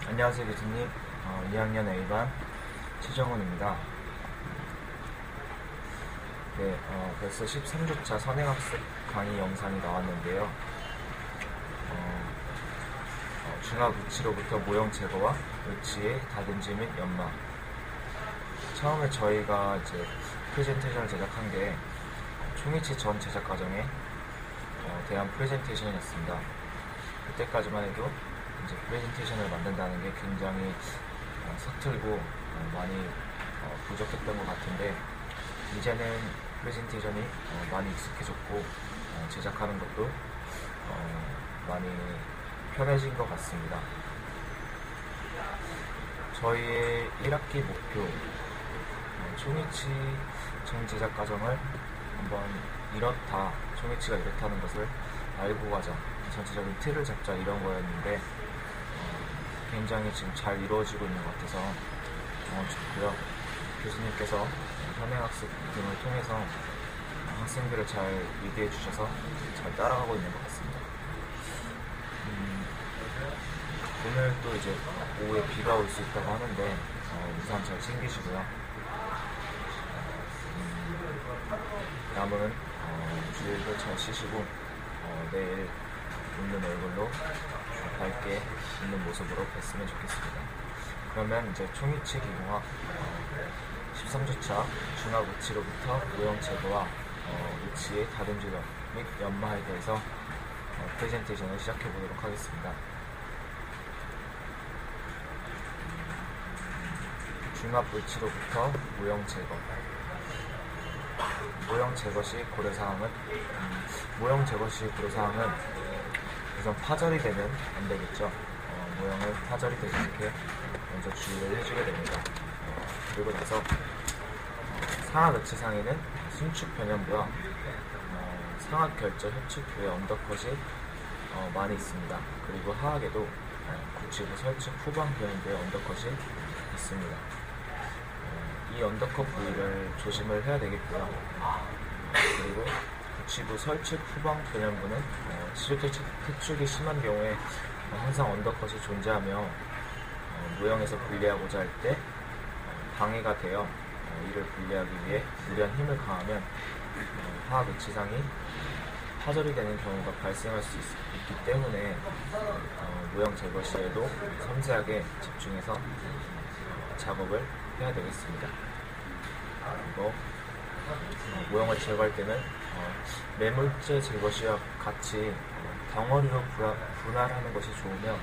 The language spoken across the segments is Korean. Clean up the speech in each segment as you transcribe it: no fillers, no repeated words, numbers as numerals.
안녕하세요 교수님. 2학년 A반 최정훈입니다. 네, 벌써 13주차 선행학습 강의 영상이 나왔는데요. 중합 위치로부터 모형 제거와 위치의 다듬지 및 연마. 처음에 저희가 이제 프레젠테이션을 제작한 게 총위치 전 제작 과정에 대한 프레젠테이션이었습니다. 그때까지만 해도 이제 프레젠테이션을 만든다는 게 굉장히 서툴고 많이 부족했던 것 같은데, 이제는 프레젠테이션이 많이 익숙해졌고 제작하는 것도 많이 편해진 것 같습니다. 저희의 1학기 목표 총위치 전 제작 과정을 한번 총위치가 이렇다는 것을 알고 가자, 전체적인 틀을 잡자, 이런 거였는데 굉장히 지금 잘 이루어지고 있는 것 같아서 좋고요. 교수님께서 현행학습 등을 통해서 학생들을 잘 리드해 주셔서 잘 따라가고 있는 것 같습니다. 오늘 또 이제 오후에 비가 올 수 있다고 하는데 우산 잘 챙기시고요. 남은 주일도 잘 쉬시고 내일 웃는 얼굴로 밝게 있는 모습으로 뵀으면 좋겠습니다. 그러면 이제 총위치 기공학 13주차 중합 위치로부터 모형 제거와 위치의 다듬지 및 연마에 대해서 프레젠테이션을 시작해 보도록 하겠습니다. 중합 위치로부터 모형 제거. 모형 제거 시 고려사항은 우선 파절이 되면 안 되겠죠. 모형을 파절이 되지 않게 먼저 주의를 해주게 됩니다. 그리고 나서 상하 위치상에는 순축 변형부와 상하 결절 협축 후에 언더컷이 많이 있습니다. 그리고 하악에도 구치부 설측 후방 변형부의 언더컷이 있습니다. 이 언더컷 부위를 조심을 해야 되겠고요. 그리고 구치부 설측 후방 변형부는 시력 퇴축이 심한 경우에 항상 언더컷이 존재하며 모형에서 분리하고자 할 때 방해가 되어 이를 분리하기 위해 무리한 힘을 가하면 하악 위치상이 파절이 되는 경우가 발생할 수 있기 때문에 모형 제거 시에도 섬세하게 집중해서 작업을 해야 되겠습니다. 그리고 모형을 제거할 때는 매물재 제거 시와 같이 덩어리로 분할하는 것이 좋으며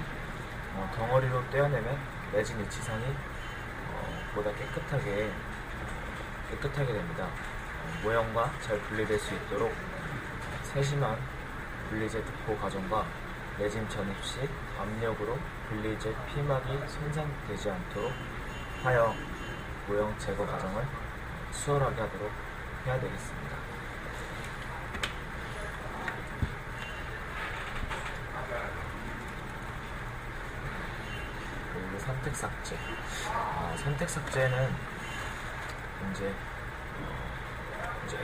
덩어리로 떼어내면 레진 위치상이 보다 깨끗하게 됩니다. 모형과 잘 분리될 수 있도록 세심한 분리재 도포 과정과 레진 전입 시 압력으로 분리재 피막이 손상되지 않도록 하여 모형 제거 과정을 수월하게 하도록 해야 되겠습니다. 그리고 선택 삭제. 선택 삭제는 이제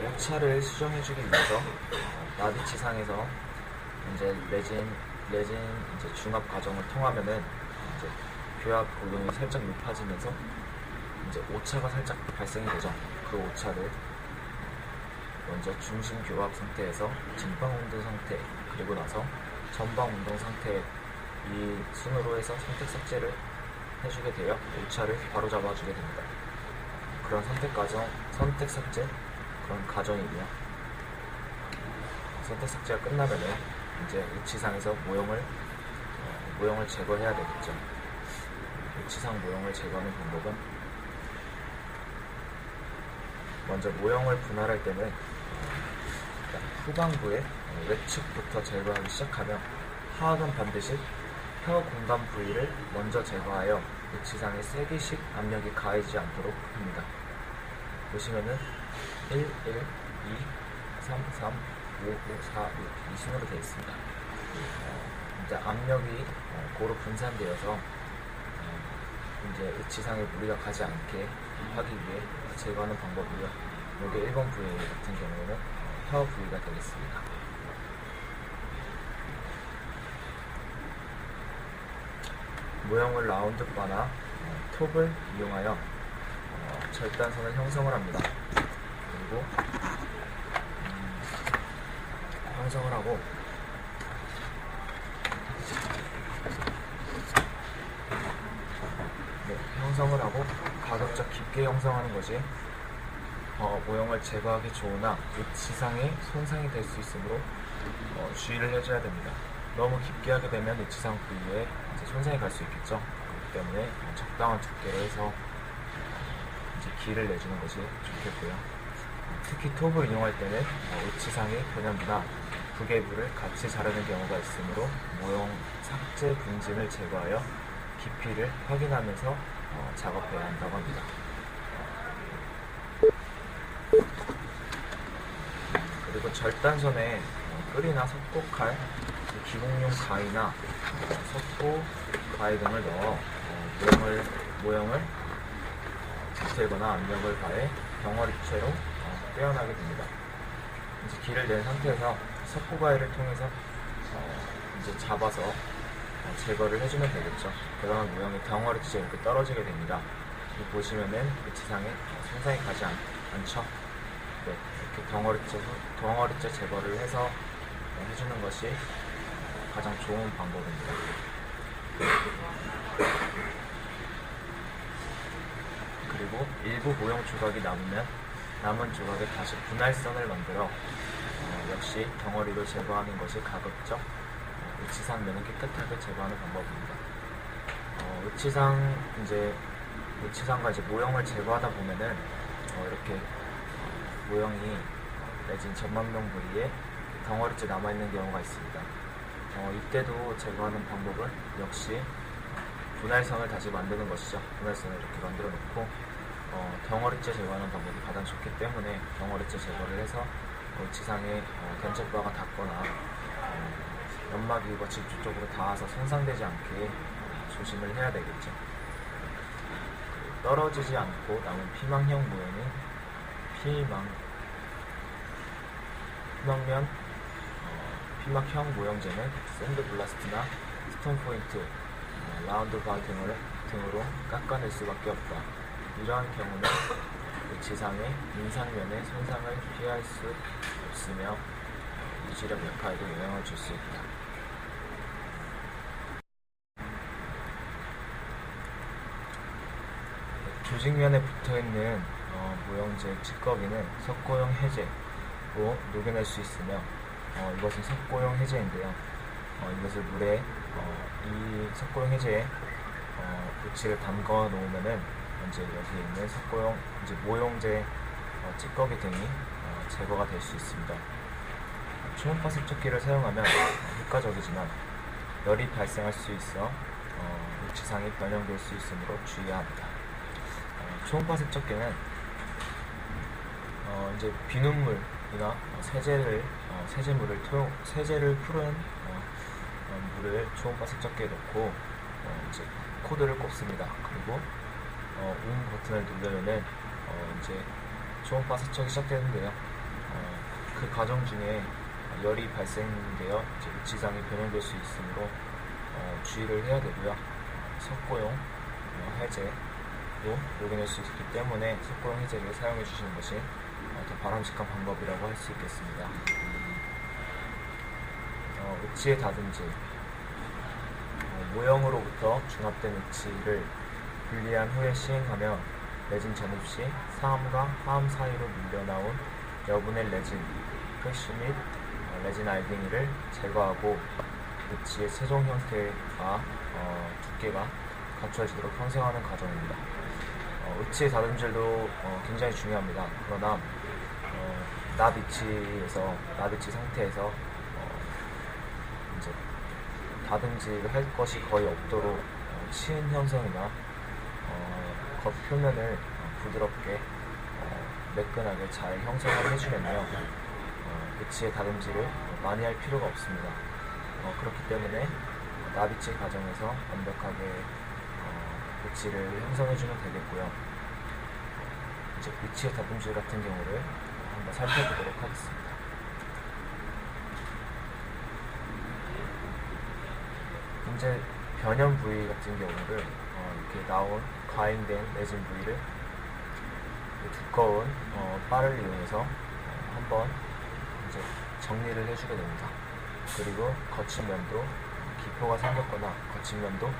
오차를 수정해주기 위해서 나비치상에서 이제 레진 이제 중합 과정을 통하면은 이제 교합 고동이 살짝 높아지면서 이제 오차가 살짝 발생이 되죠. 그 오차를 먼저 중심 교합 상태에서 전방 운동 상태, 그리고 나서 전방 운동 상태, 이 순으로 해서 선택 삭제를 해주게 되어 오차를 바로 잡아주게 됩니다. 그런 선택 삭제 그런 과정이고요. 선택 삭제가 끝나면은 이제 위치상에서 모형을 제거해야 되겠죠. 위치상 모형을 제거하는 방법은 먼저 모형을 분할할 때는 후방부의 외측부터 제거하기 시작하며 하악은 반드시 혀 공간 부위를 먼저 제거하여 위치상에 세기씩 압력이 가해지지 않도록 합니다. 보시면은 1, 1, 2, 3, 3, 5, 5, 4, 6 이 순으로 되어 있습니다. 이제 압력이 고루 분산되어서 이제 위치상에 무리가 가지 않게 하기 위해 제거하는 방법이고요. 여기 1번 부위 같은 경우에는 혀 부위가 되겠습니다. 모형을 라운드 바나 톱을 이용하여 절단선을 형성을 합니다. 그리고 형성을 하고 형성을 하고 가급적 깊게 형성하는 것이 모형을 제거하기 좋으나 위치상에 손상이 될 수 있으므로 주의를 해줘야 됩니다. 너무 깊게 하게 되면 위치상 부위에 이제 손상이 갈 수 있겠죠. 그렇기 때문에 적당한 두께로 해서 이제 길을 내주는 것이 좋겠고요. 특히 톱을 이용할 때는 위치상의 변형부나 부계부를 같이 자르는 경우가 있으므로 모형 삭제 분진을 제거하여 깊이를 확인하면서 작업해야 한다고 합니다. 그리고 절단선에 끌이나 석고칼, 기공용 가위나 석고 가위 등을 넣어 모형을 뒤틀거나 압력을 가해 덩어리채로 떼어나게 됩니다. 이제 길을 낸 상태에서 석고 가위를 통해서 이제 잡아서 제거를 해주면 되겠죠. 그러면 모형이 덩어리째 이렇게 떨어지게 됩니다. 보시면은 위치상에 손상이 가지 않죠. 네, 이렇게 덩어리째 제거를 해서 해주는 것이 가장 좋은 방법입니다. 그리고 일부 모형 조각이 남은 조각에 다시 분할선을 만들어 역시 덩어리로 제거하는 것이 가급적 위치상 면은 깨끗하게 제거하는 방법입니다. 위치상과 이제 모형을 제거하다 보면은 이렇게 모형이 내진 전만명 부위에 덩어리째 남아있는 경우가 있습니다. 이때도 제거하는 방법은 역시 분할선을 다시 만드는 것이죠. 분할선을 이렇게 만들어 놓고 덩어리째 제거하는 방법이 가장 좋기 때문에 덩어리째 제거를 해서 위치상에 견책바가 닿거나 연마기구가 직접적으로 닿아서 손상되지 않게 조심을 해야 되겠죠. 떨어지지 않고 남은 피망형 모형은 피막형 모형재는 샌드블라스트나 스톤포인트, 라운드 바 등으로 깎아낼 수밖에 없다. 이러한 경우는 위치상의 인상면의 손상을 피할 수 없으며 유지력 역할에도 영향을 줄 수 있다. 조직면에 붙어있는 모형재 찌꺼기는 석고용 해제로 녹여낼 수 있으며 이것은 석고용 해제인데요. 이것을 물에 이 석고용 해제에 위치를 담가 놓으면은 이제 여기에 있는 석고용 이제 모형재 찌꺼기 등이 제거가 될 수 있습니다. 초음파 세척기를 사용하면 효과적이지만 열이 발생할 수 있어 위치상이 변형될 수 있으므로 주의해야 합니다. 초음파 세척기는 이제 비눗물이나 세제를 푸른 물을 초음파 세척기에 넣고 이제 코드를 꼽습니다. 그리고 버튼을 누르면은 이제 초음파 세척이 시작되는데요. 그 과정 중에 열이 발생되어 이제 위치상이 변형될 수 있으므로 주의를 해야 되고요. 석고용 해제로 녹여낼 수 있기 때문에 석고용 해제를 사용해 주시는 것이 더 바람직한 방법이라고 할 수 있겠습니다. 위치의 다듬질, 모형으로부터 중합된 위치를 분리한 후에 시행하며 레진 전입 시 상암과 하암 사이로 밀려나온 여분의 레진, 크래쉬 및 레진 알갱이를 제거하고 위치의 최종 형태와 두께가 갖춰지도록 형성하는 과정입니다. 위치의 다듬질도 굉장히 중요합니다. 그러나 납위치 상태에서 이제 다듬질을 할 것이 거의 없도록 치은 형성이나 겉표면을 부드럽게 매끈하게 잘 형성을 해주면요, 위치의 다듬질을 많이 할 필요가 없습니다. 그렇기 때문에 납위치 과정에서 완벽하게 위치를 형성해주면 되겠고요. 이제 위치의 다듬질 같은 경우를 한번 살펴보도록 하겠습니다. 이제 변형 부위 같은 경우를 이렇게 나온 과잉된 레진 부위를 두꺼운 바를 이용해서 한번 이제 정리를 해주게 됩니다. 그리고 거친 면도 기포가 생겼거나 거친 면도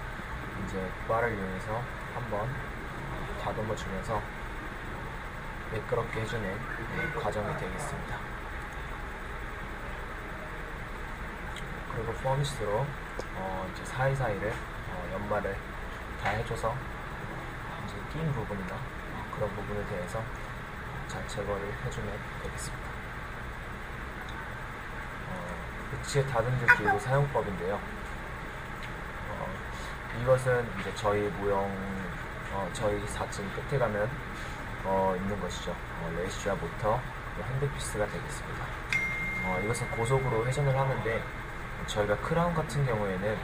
이제 바를 이용해서 한번 다듬어 주면서 매끄럽게 해주는 과정이 되겠습니다. 그리고 포니스로 이제 사이사이를 연마를 다 해줘서 이제 낀 부분이나 그런 부분에 대해서 잘 제거를 해주면 되겠습니다. 위치의 다듬질 기구 사용법인데요. 이것은 이제 저희 모형, 저희 4층 끝에 가면 있는 것이죠. 레이시아 모터 핸드피스가 되겠습니다. 이것은 고속으로 회전을 하는데 저희가 크라운 같은 경우에는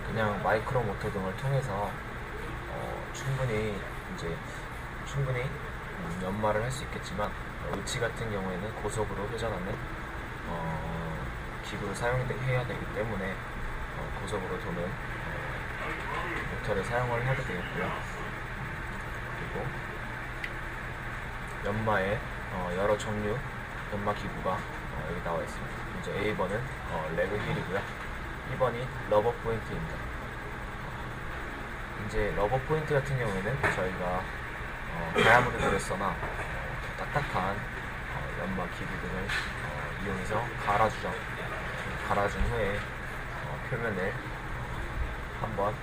그냥 마이크로 모터 등을 통해서 충분히 연마를 할 수 있겠지만 위치 같은 경우에는 고속으로 회전하는 기구를 사용해야 되기 때문에 고속으로 도는 모터를 사용을 하게 되겠고요. 그리고 연마에 여러 종류 연마 기구가 여기 나와 있습니다. 이제 A번은 레그 힐이고요. 2번이 러버 포인트입니다. 이제 러버 포인트 같은 경우에는 저희가 다이아몬드 드레서나 딱딱한 연마 기구 등을 이용해서 갈아주죠. 갈아준 후에 표면을 한번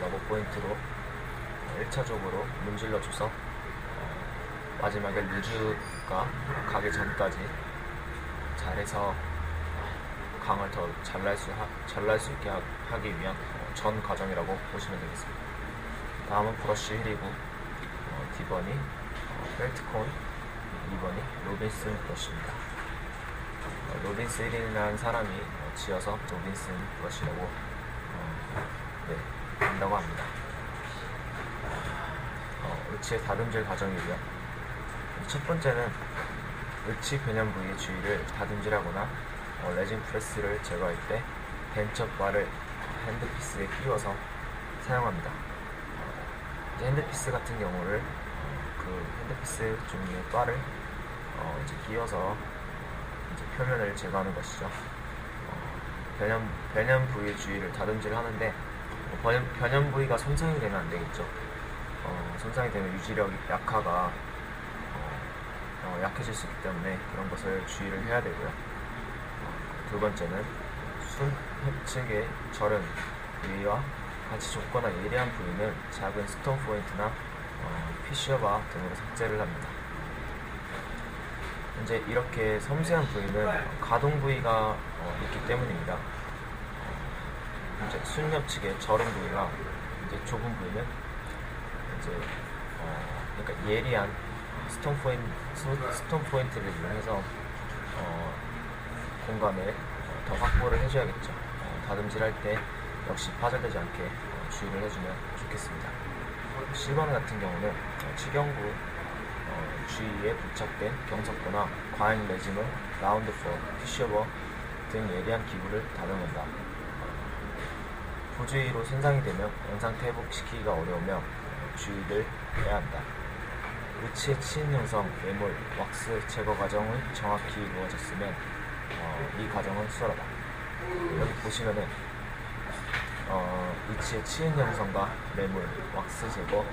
러버 포인트로 1차적으로 문질러줘서 마지막에 루즈가 가기 전까지 잘해서 강을 더 잘날 수 있게 하기 위한 전 과정이라고 보시면 되겠습니다. 다음은 브러쉬 힐이고 D번이 벨트콘, 2번이 로빈슨 브러쉬입니다. 로빈슨 힐이라는 사람이 지어서 로빈슨 브러쉬라고 한다고 합니다. 의치의 다듬질 과정이고요. 첫 번째는 의치 변형 부위의 주위를 다듬질하거나 레진 프레스를 제거할 때 벤처 바를 핸드피스에 끼워서 사용합니다. 핸드피스 같은 경우를 그 핸드피스 종류의 바를 이제 끼워서 이제 표면을 제거하는 것이죠. 변형 부위의 주위를 다듬질을 하는데 변형 부위가 손상이 되면 안 되겠죠. 손상이 되면 유지력이 약화가 약해질 수 있기 때문에 그런 것을 주의를 해야 되고요. 두 번째는 순 협측의 절은 부위와 같이 좁거나 예리한 부위는 작은 스톤 포인트나 피셔바 등으로 삭제를 합니다. 이제 이렇게 섬세한 부위는 가동 부위가 있기 때문입니다. 이제 순 협측의 절은 부위가 이제 좁은 부위는 이제 그러니까 예리한 스톤 포인트를 이용해서 공간을 더 확보를 해줘야겠죠. 다듬질할 때 역시 파절되지 않게 주의를 해주면 좋겠습니다. 실버너 같은 경우는 치경구 주위에 부착된 경석거나 과잉 레진을 라운드 폼, 피셔버 등 예리한 기구를 다듬는다. 부주의로 손상이 되면 원상태 회복시키기가 어려우며 주의를 해야 한다. 의치의 치인 형성, 매몰, 왁스 제거 과정은 정확히 이루어졌으면 이 과정은 수월하다. 여기 보시면은 의치의 치인 형성과 매몰, 왁스 제거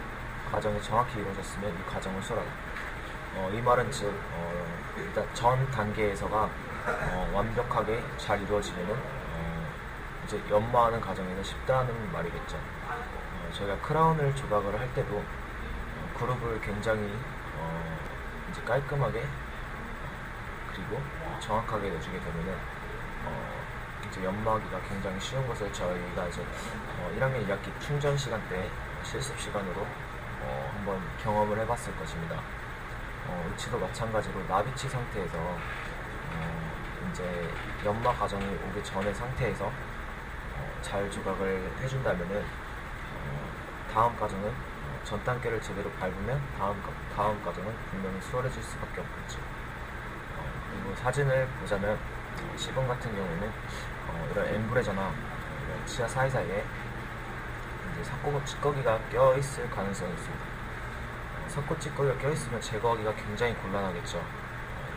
과정이 정확히 이루어졌으면 이 과정은 수월하다. 이 말은 즉 일단 전 단계에서가 완벽하게 잘 이루어지려면 이제 연마하는 과정에서 쉽다는 말이겠죠. 저희가 크라운을 조각을 할 때도 그룹을 굉장히 이제 깔끔하게 그리고 정확하게 내주게 되면은 이제 연마하기가 굉장히 쉬운 것을 저희가 이제 1학년 2학기 충전 시간 때 실습 시간으로 한번 경험을 해봤을 것입니다. 의치도 마찬가지로 나비치 상태에서 이제 연마 과정이 오기 전의 상태에서 잘 조각을 해준다면은 다음 과정은 전 단계를 제대로 밟으면 다음 과정은 분명히 수월해질 수밖에 없겠죠. 그리고 사진을 보자면 10번 같은 경우에는 이런 엠브레저나 치아 사이사이에 이제 석고 찌꺼기가 껴 있을 가능성이 있습니다. 석고 찌꺼기가 껴 있으면 제거하기가 굉장히 곤란하겠죠.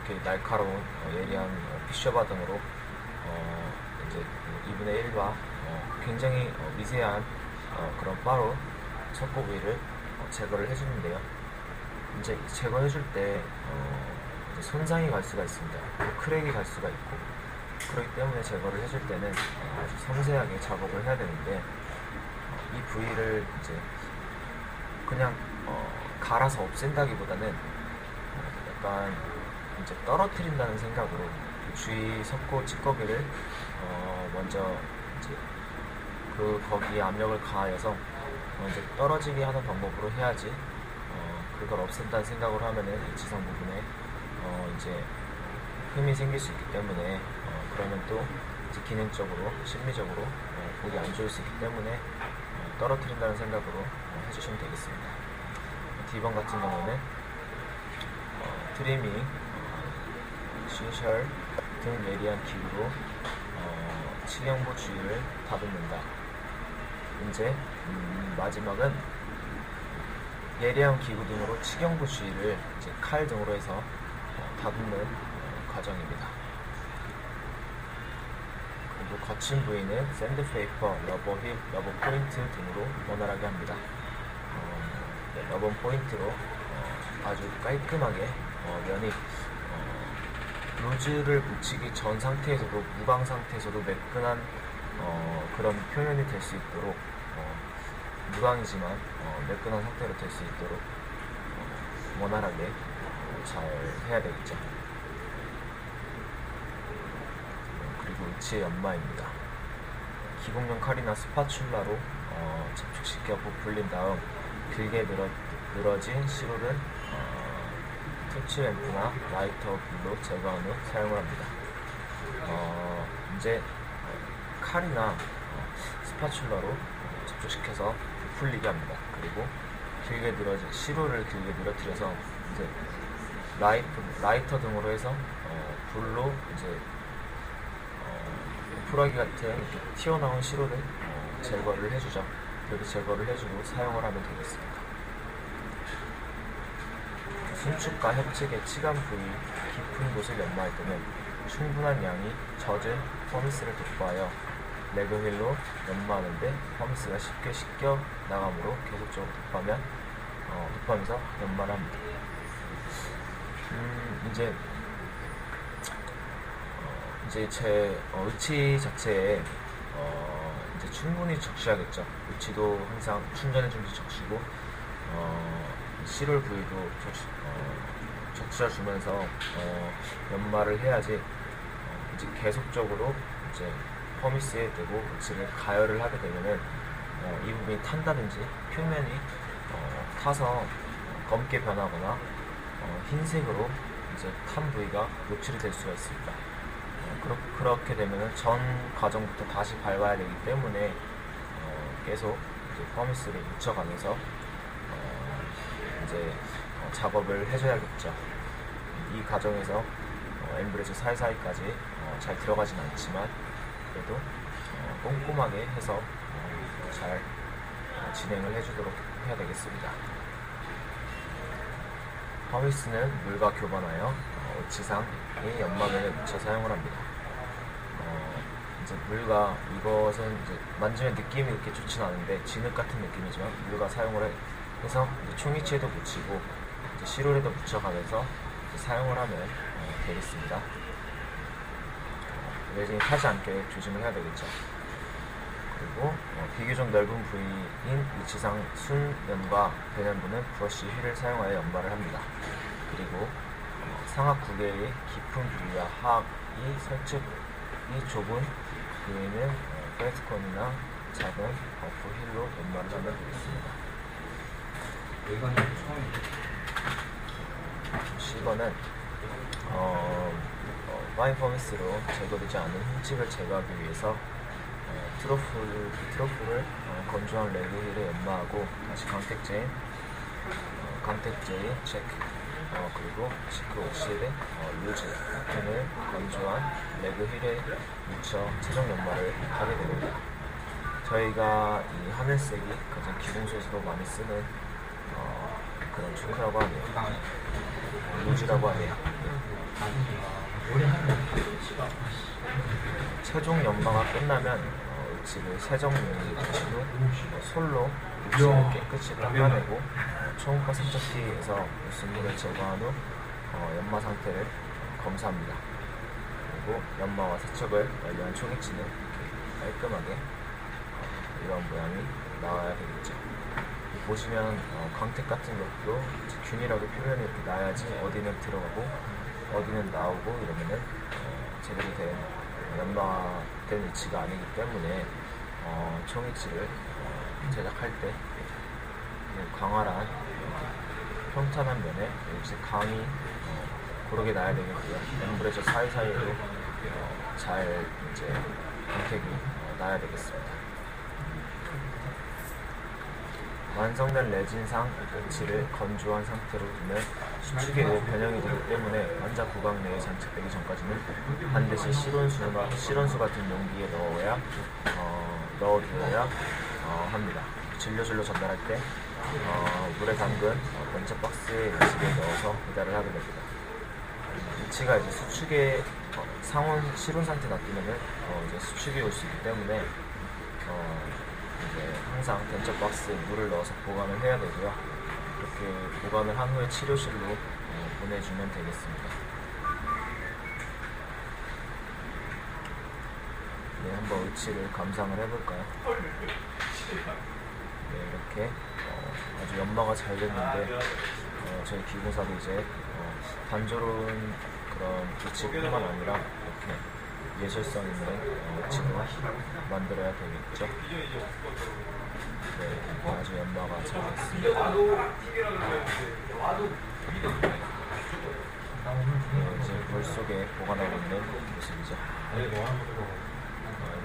이렇게 날카로운 예리한 피셔바 등으로 이제 2분의 1과 굉장히 미세한 그런 바로 석고 부위를 제거를 해주는데요. 이제 제거해줄 때 이제 손상이 갈 수가 있습니다. 크랙이 갈 수가 있고, 그렇기 때문에 제거를 해줄 때는 아주 섬세하게 작업을 해야 되는데, 이 부위를 이제 그냥 갈아서 없앤다기보다는 약간 이제 떨어뜨린다는 생각으로 그 주위 석고 찌꺼기를 먼저 이제 거기에 압력을 가하여서 먼저 떨어지게 하는 방법으로 해야지 그걸 없앤다는 생각으로 하면은 이 지상 부분에 이제 흠이 생길 수 있기 때문에 그러면 또 이제 기능적으로 심리적으로 보기 안 좋을 수 있기 때문에 떨어뜨린다는 생각으로 해주시면 되겠습니다. D번 같은 경우는 트리밍, 시셜 등 예리한 기구로 치경부 주위를 다듬는다. 이제 마지막은 예리한 기구 등으로 치경부 주위를 이제 칼 등으로 해서 다듬는 과정입니다. 그리고 거친 부위는 샌드페이퍼, 러버 힙, 러버 포인트 등으로 원활하게 합니다. 네, 러버 포인트로 아주 깔끔하게 면이 로즈를 붙이기 전 상태에서도 무광 상태에서도 매끈한 그런 표현이 될 수 있도록 무광이지만 매끈한 상태로 될 수 있도록 원활하게 잘 해야 되겠죠. 그리고 위치의 연마입니다. 기공용 칼이나 스파츌라로 접촉시켜 부풀린 다음 길게 늘어진 시로를 터치 램프나 라이터 불로 제거한 후 사용을 합니다. 이제 칼이나 스파츌라로 접촉시켜서 부풀리게 합니다. 그리고 길게 늘어진 시로를 길게 늘어뜨려서 이제 라이터 등으로 해서 불로 이제 부풀하기 같은 튀어나온 시로를 제거를 해주죠. 그렇게 제거를 해주고 사용을 하면 되겠습니다. 순축과 협측의 치간 부위 깊은 곳을 연마할 때는 충분한 양이 젖은 퍼미스를 도포하여 레그 휠로 연마하는데 퍼미스가 쉽게 씻겨 나가므로 계속적으로 도포하면서 연마를 합니다. 이제 제 의치 자체에 이제 충분히 적셔야겠죠. 의치도 항상 충전해주면서 적시고 시롤 부위도 적셔주면서 연마를 해야지 이제 계속적으로 이제 퍼미스에 대고 의치를 가열을 하게 되면은 이 부분이 탄다든지 표면이 타서 검게 변하거나 흰색으로 이제 탄 부위가 노출이 될 수가 있습니다. 그렇게 되면은 전 과정부터 다시 밟아야 되기 때문에 계속 이제 퍼미스를 묻혀가면서 이제 작업을 해줘야겠죠. 이 과정에서 엠브레즈 사이사이까지 잘 들어가진 않지만 그래도 꼼꼼하게 해서 잘 진행을 해주도록 해야 되겠습니다. 퍼미스는 물과 교반하여 의치상의 연마면에 묻혀 사용을 합니다. 이제 물과 이것은 이제 만지면 느낌이 그렇게 좋진 않은데 진흙 같은 느낌이지만 물과 사용을 해서 이제 총이치에도 묻히고 이제 시롤에도 묻혀가면서 사용을 하면 되겠습니다. 레진이 타지 않게 조심을 해야 되겠죠. 그리고 비교적 넓은 부위인 위치상 순면과 배면부는 브러쉬 휠을 사용하여 연마를 합니다. 그리고 상악 9개의 깊은 부위와 하악이 설측이 좁은 부위는 페스콘이나 작은 버프 휠로 연마를 하면 되겠습니다. 10번은 파인 퍼미스로 제거되지 않은 흠집을 제거하기 위해서 트러플을 건조한 레그 휠에 연마하고 다시 강택제인 체크 그리고 시크 옥시드 루즈 등을 건조한 레그 휠에 묻혀 최종 연마를 하게 됩니다. 저희가 이 하늘색이 가장 기본소스로 많이 쓰는 그런 초크라고 하네요. 루즈라고 하네요. 최종 연마가 끝나면 의치를 세정용으로 후 솔로 의치를 깨끗이 닦아내고 초음파 세척기에서 유순물을 제거한 후 연마 상태를 검사합니다. 그리고 연마와 세척을 완료한 총액치는 이렇게 깔끔하게 이런 모양이 나와야 되겠죠. 보시면 광택 같은 것도 균일하게 표면이 이렇게 나야지 어디는 들어가고 어디는 나오고 이러면은 제대로 된 연마된 위치가 아니기 때문에 총위치를 제작할 때 광활한 평탄한 면에 역시 강이 고르게 나야 되겠고요. 엠브레저 사이사이로 잘 이제 광택이 나야 되겠습니다. 완성된 레진상 의치를 건조한 상태로 두면 수축에 의해 변형이 되기 때문에 환자 구강 내에 장착되기 전까지는 반드시 실온수 같은 용기에 넣어두어야 합니다. 진료실로 전달할 때 물에 담근 벤처박스에 의치를 넣어서 배달을 하게 됩니다. 의치가 이제 수축에 상온 실온 상태 놔두면은 이제 수축이 올 수 있기 때문에 이제 항상 벤처박스에 물을 넣어서 보관을 해야 되고요. 이렇게 보관을 한 후에 치료실로 보내주면 되겠습니다. 네, 한번 의치를 감상을 해볼까요? 네, 이렇게 아주 연마가 잘 됐는데 저희 기공사도 이제 단조로운 그런 의치뿐만 아니라 이렇게 예술성 있는 의치도 만들어야 되겠죠. 네, 아주 연마가 잘 됐습니다. 네, 이제 물 속에 보관하고 있는 모습이죠.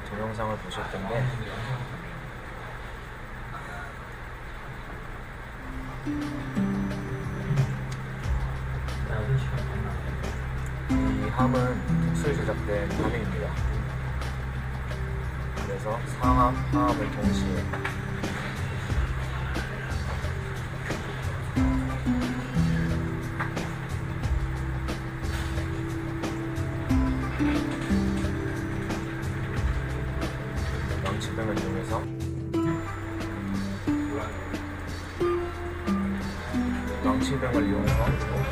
동영상을 보실 텐데 이 함은 특수 제작된 함입니다. 그래서 상함, 하함을 동시에 망치등을 이용해서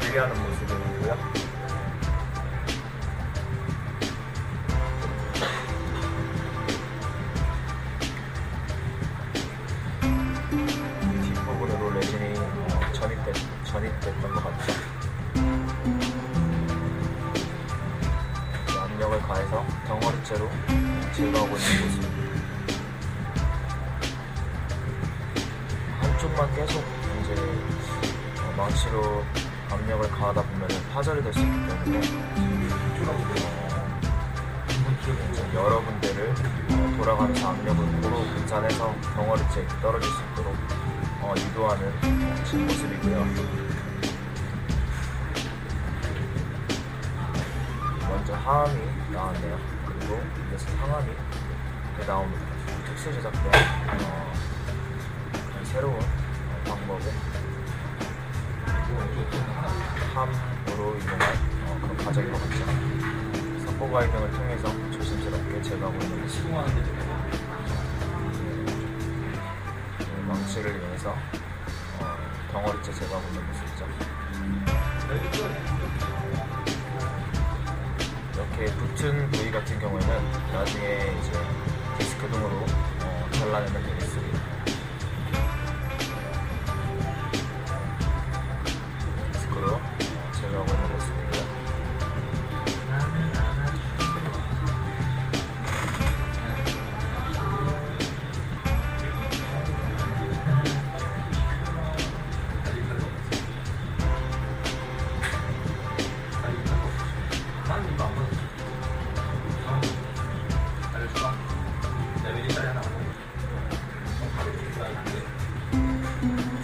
분리하는 모습이고요. 뒷부분으로 레진이 전입됐던 것 같죠. 압력을 가해서 덩어리째로 제거하고 있는 모습. 한쪽만 계속 이제 망치로 압력을 가하다 보면 파절이 될 수 있기 때문에 이제 여러 군데를 돌아가면서 압력을 고루 분산해서 덩어리째 떨어질 수 있도록 유도하는 모습이고요. 먼저 하함이 나왔네요. 그리고 이제 상함이 나온 특수 제작된 새로운 방법의 함으로 이용한 그런 과정인 것 같죠. 석고 가이딩을 통해서 조심스럽게 제거하고 있는 모습. 망치를 이용해서 덩어리째 제거하고 있는 모습이죠. 이렇게 붙은 부위 같은 경우에는 나중에 이제 디스크 등으로 잘라내면 되겠습니다. 디스크로 제거하고 있는 모습이고요.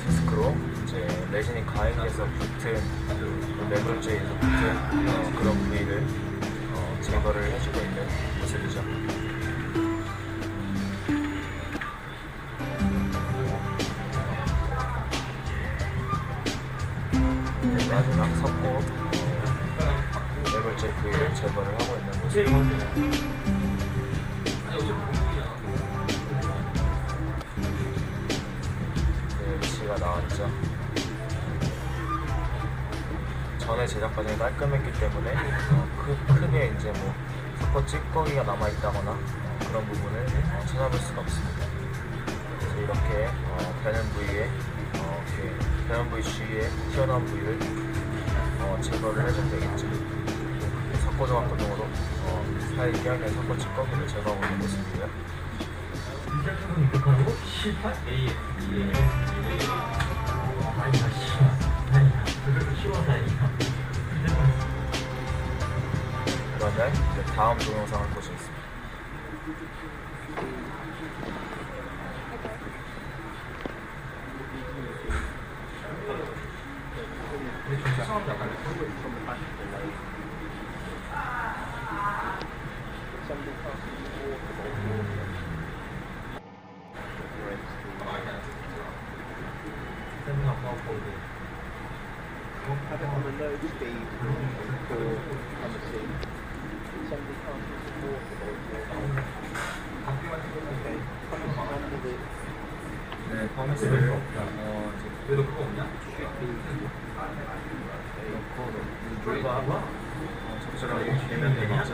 디스크로 이제 레진이 가행에서 붙은 매물주에서 붙은 그런 부위를 제거를 해주고 있는 모습이죠. 제작 과정이 깔끔했기 때문에 크게 이제 뭐 섞어 찌꺼기가 남아 있다거나 그런 부분을 찾아볼 수가 없습니다. 그래서 이렇게 배는 부위에 배는 부위 주위에 튀어나온 부위를 제거를 해주면 되겠죠. 섞어 조각 도동으로 사이 끼하게 섞어 찌꺼기를 제거하고 있는 모습이고요. 그러면 이제 다음 동영상을 보시겠습니다. On a low speed for on the sea. Somebody can't use the water okay. Under the 네, 퍼미스를 넣고 물과 적절하게 되면 되겠죠.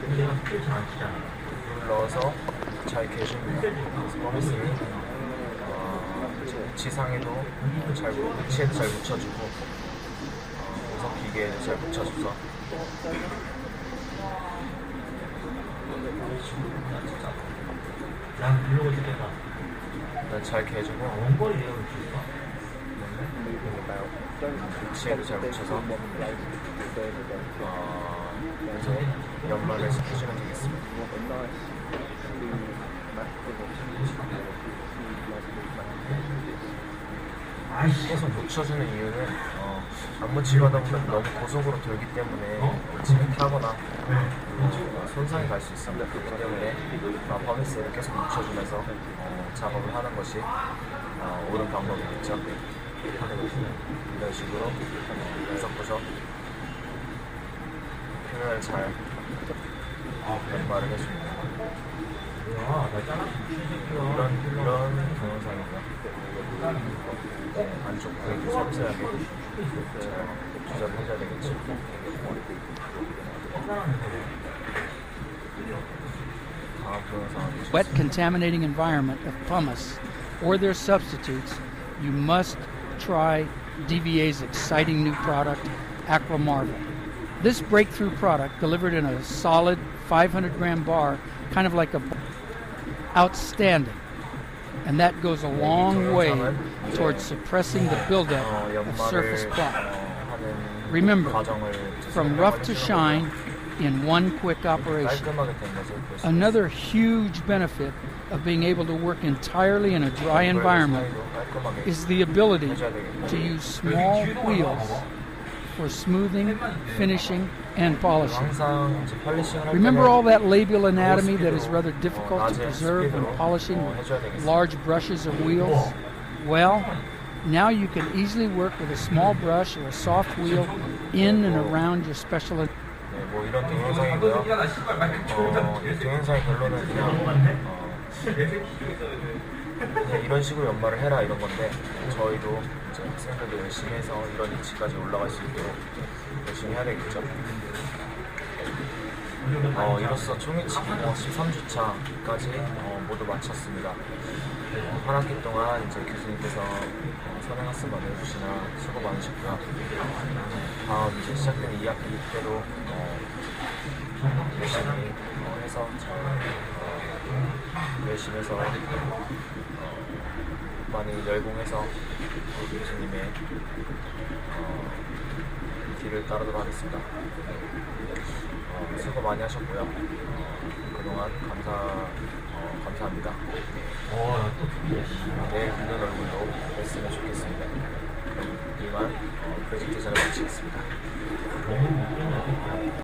물을 넣어서 잘 개줍니다. 퍼미스를 위치상에도 위치에도 잘 묻혀주고 우선 기계에도 잘 묻혀줘서 잘 개주고 위치에도 잘 묻혀서 이제 연말을 시켜주면 되겠습니다. 계속 묻혀주는 이유는 안 묻히고 하다 보면 너무 고속으로 돌기 때문에 지긋하거나 손상이 갈 수 있습니다. 그렇기 때문에 퍼미스를 계속 묻혀주면서 작업을 하는 것이 옳은 방법이겠죠. 이런 식으로 구석구석 표면을 잘 연마를 해줍니다. 이런 동영상이고요. 안쪽 부위도 섬세하게 잘 조절을 해줘야 되겠죠. 다음 동영상은 wet contaminating environment of pumice or their substitutes, you must try DVA's exciting new product, Aqua Marvel. This breakthrough product, delivered in a solid 500-gram bar, kind of like a outstanding. And that goes a long way towards suppressing the buildup of surface plaque. Remember, from rough to shine in one quick operation. Another huge benefit of being able to work entirely in a dry environment is the ability to use small wheels for smoothing, finishing, and polishing. Remember all that labial anatomy that is rather difficult to preserve when polishing with large brushes or wheels? Well, now you can easily work with a small brush or a soft wheel in and around your special. 뭐 이런 동영상이고요. 이 동영상의 결론은 그냥 이런 식으로 연마를 해라 이런 건데 저희도 이제 학생들도 열심히 해서 이런 위치까지 올라갈 수 있도록 열심히 해야 되겠죠. 이로써 총일치기 13주차까지 모두 마쳤습니다. 한 학기 동안 이제 교수님께서 선행학습 해주시나 수고 많으셨고요. 다음 이제 시작되는 2학기 때도 열심히 해서 열심히 해서 많이 열공해서 교수님의 길을 따르도록 하겠습니다. 수고 많이 하셨고요. 그동안 감사합니다. 내일 있는 얼굴로 뵀으면 좋겠습니다. 그럼 이만 프로젝트 전을 마치겠습니다.